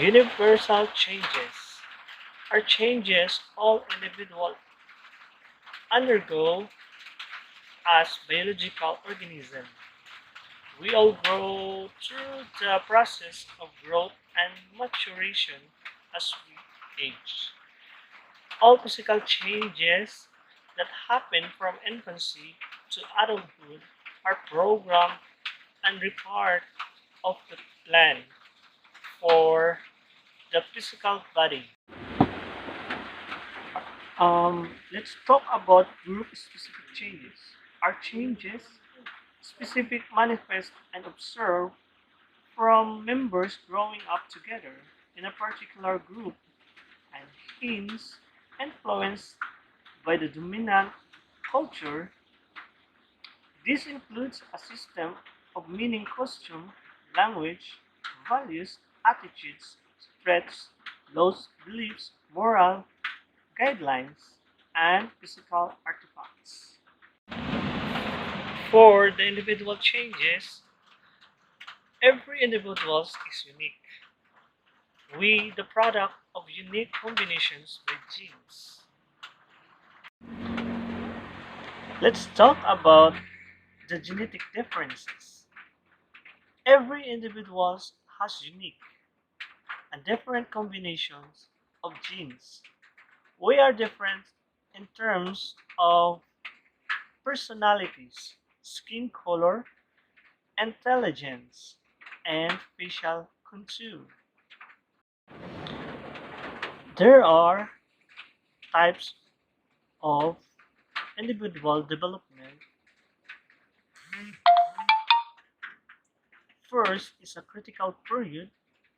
Universal changes are changes all individuals undergo as biological organisms. We all grow through the process of growth and maturation as we age. All physical changes that happen from infancy to adulthood are programmed and are part of the plan for the physical body. Let's talk about group-specific changes. Are changes specific, manifest, and observed from members growing up together in a particular group and hence influenced by the dominant culture. This includes a system of meaning, costume, language, values, attitudes, threats, laws, beliefs, moral guidelines, and physical artifacts. For the individual changes, every individual is unique. We, the product of unique combinations with genes. Let's talk about the genetic differences. Every individual has unique and different combinations of genes. We are different in terms of personalities, skin color, intelligence, and facial contour. There are types of individual development. First is a critical period,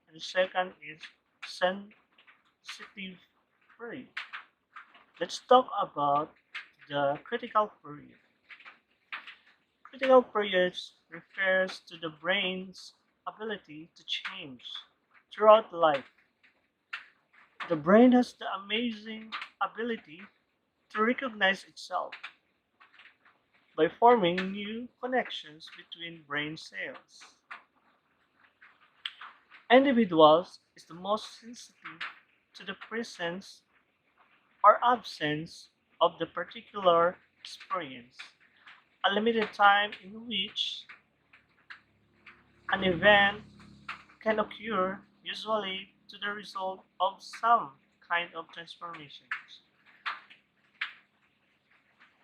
and the second is sensitive period. Let's talk about the critical period. Critical periods refers to the brain's ability to change throughout life. The brain has the amazing ability to recognize itself by forming new connections between brain cells. Individuals is the most sensitive to the presence or absence of the particular experience, a limited time in which an event can occur, usually to the result of some kind of transformations.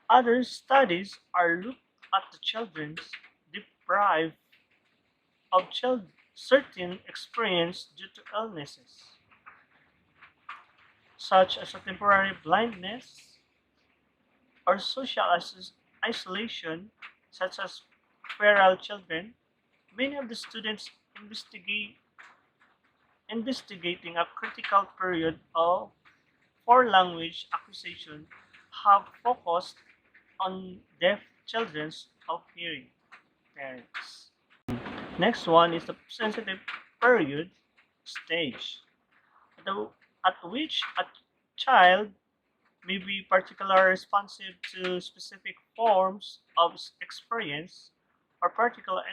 Other studies are looked at the children deprived of certain experience due to illnesses, such as a temporary blindness or social isolation, such as feral children. Many of the students investigating a critical period of for language acquisition have focused on deaf children of hearing parents. Next one is the sensitive period stage, the- at which a child may be particularly responsive to specific forms of experience or particular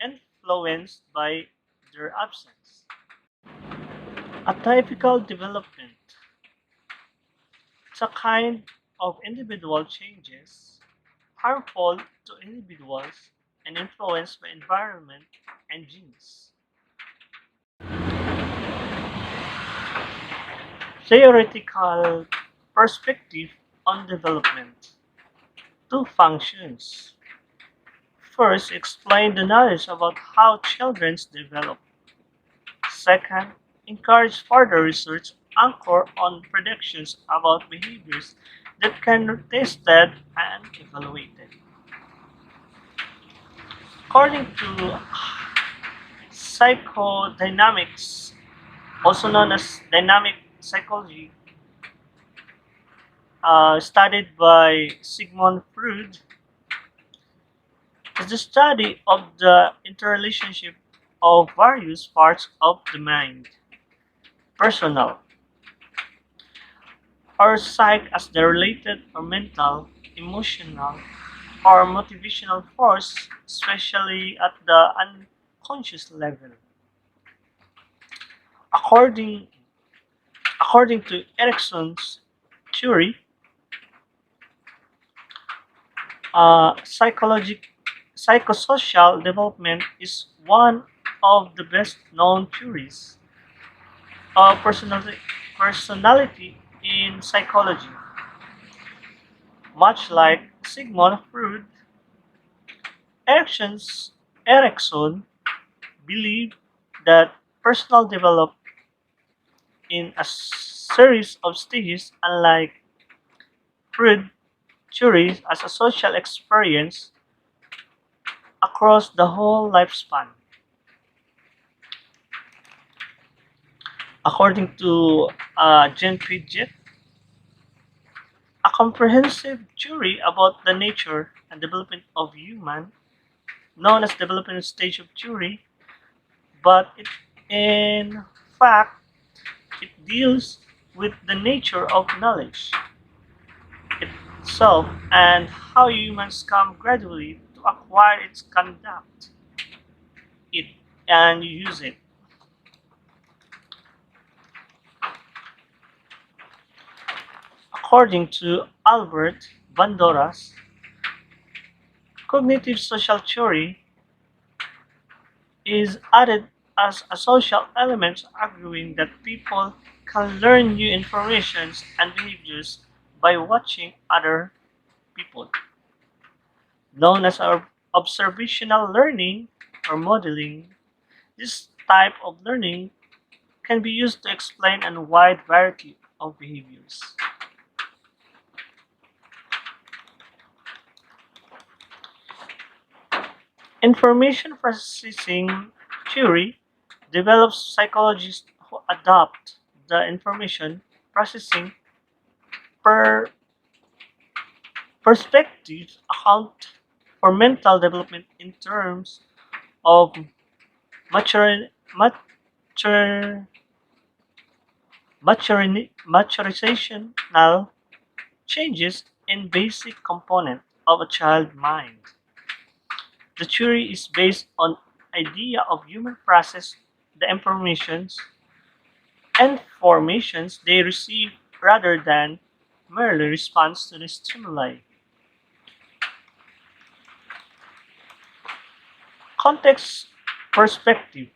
influenced by their absence. A typical development is a kind of individual changes harmful to individuals and influenced by environment and genes. Theoretical perspective on development. Two functions. First, explain the knowledge about how children develop. Second, encourage further research anchored on predictions about behaviors that can be tested and evaluated. According to psychodynamics, also known as dynamic psychology, studied by Sigmund Freud, is the study of the interrelationship of various parts of the mind, personal, or psyche as the related or mental, emotional, or motivational force, especially at the unconscious level. According, according to Erickson's theory, psychosocial development is one of the best known theories of personality in psychology. Much like Sigmund Freud, Erickson's, Erickson believed that personal develop in a series of stages, unlike Freud theories as a social experience across the whole lifespan. According to Jean Piaget, a comprehensive theory about the nature and development of human, known as development stage of theory, but in fact it deals with the nature of knowledge itself and how humans come gradually to acquire its conduct it and use it. According to Albert Bandura's cognitive social theory is added as a social element, arguing that people can learn new informations and behaviors by watching other people, known as observational learning or modeling. This type of learning can be used to explain a wide variety of behaviors. Information processing theory develops psychologists who adopt the information processing per perspective account for mental development in terms of mature, mature, maturizational changes in basic component of a child mind. The theory is based on idea of human process the informations they receive rather than merely response to the stimuli. Context perspective.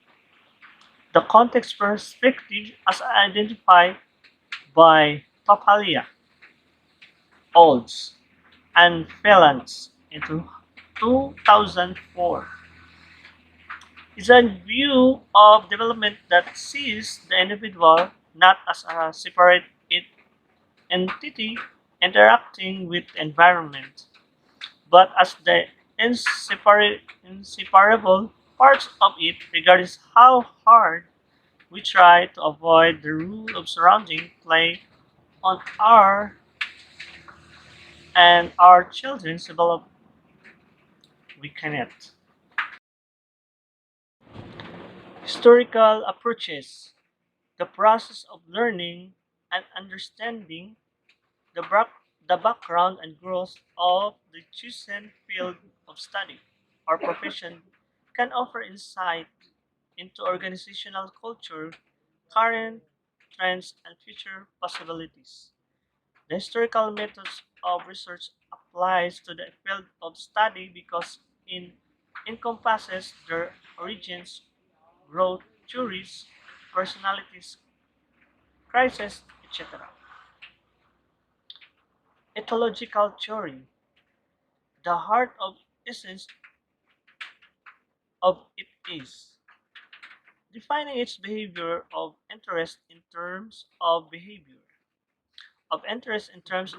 The context perspective as identified by Papalia, Olds, and Phelan in 2004 is a view of development that sees the individual not as a separate entity interacting with the environment, but as the inseparable parts of it, regardless how hard we try to avoid the rule of surrounding play on our and our children's develop we cannot. Historical approaches. The process of learning and understanding the, the background and growth of the chosen field of study or profession can offer insight into organizational culture, current trends, and future possibilities. The historical methods of research applies to the field of study because it encompasses their origins, growth, theories, personalities, crises, etc. Ethological theory. The heart of essence of it is defining its behavior of interest in terms of behavior of interest in terms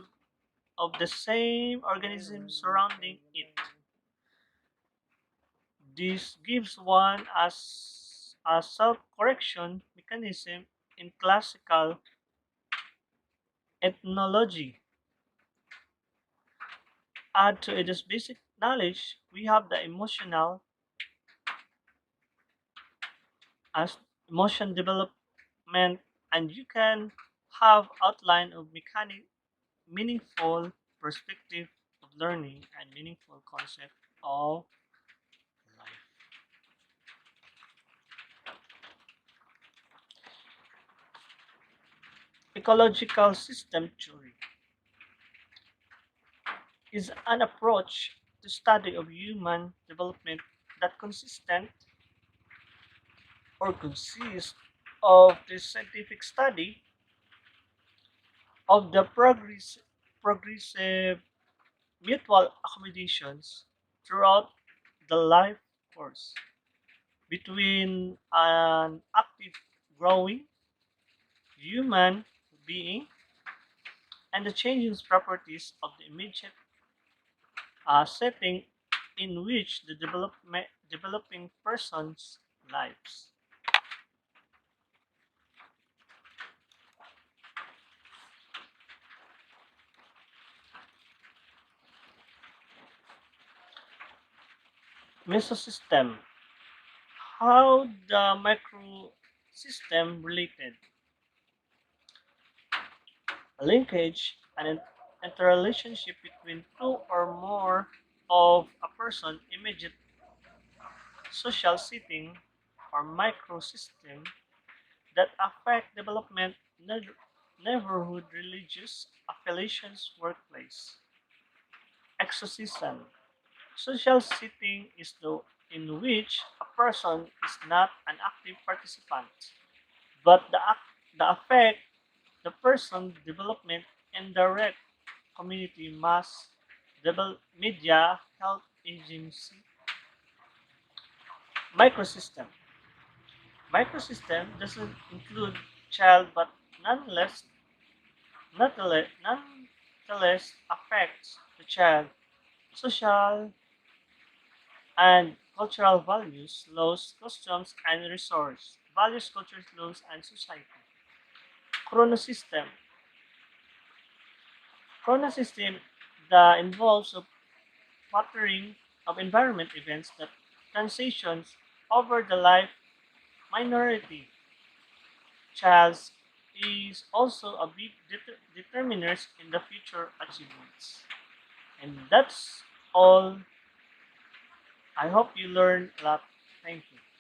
of the same organism surrounding it. This gives one as a self-correction mechanism in classical ethnology. Add to this basic knowledge, we have the as emotion development, and you can have outline of meaningful perspective of learning and meaningful concept of life. Ecological system theory is an approach to study of human development that consists of the scientific study of the progressive mutual accommodations throughout the life course between an active growing human being and the changing properties of the immediate setting in which the developing person's lives. Mesosystem. How the microsystem related. A linkage and interrelationship between two or more of a person immediate social setting or microsystem that affect development, neighborhood, religious affiliations, workplace. Exorcism. Social setting is the in which a person is not an active participant, but the affect the person development and direct community mass media health agency. Microsystem. Microsystem doesn't include child but nonetheless nonetheless affects the child social and cultural values, laws, customs, and resource. Values, cultures, laws, and society. Chronosystem. Chronosystem that involves a pattern of environment events that transitions over the life minority. Child is also a big determiners in the future achievements. And that's all. I hope you learned a lot. Thank you.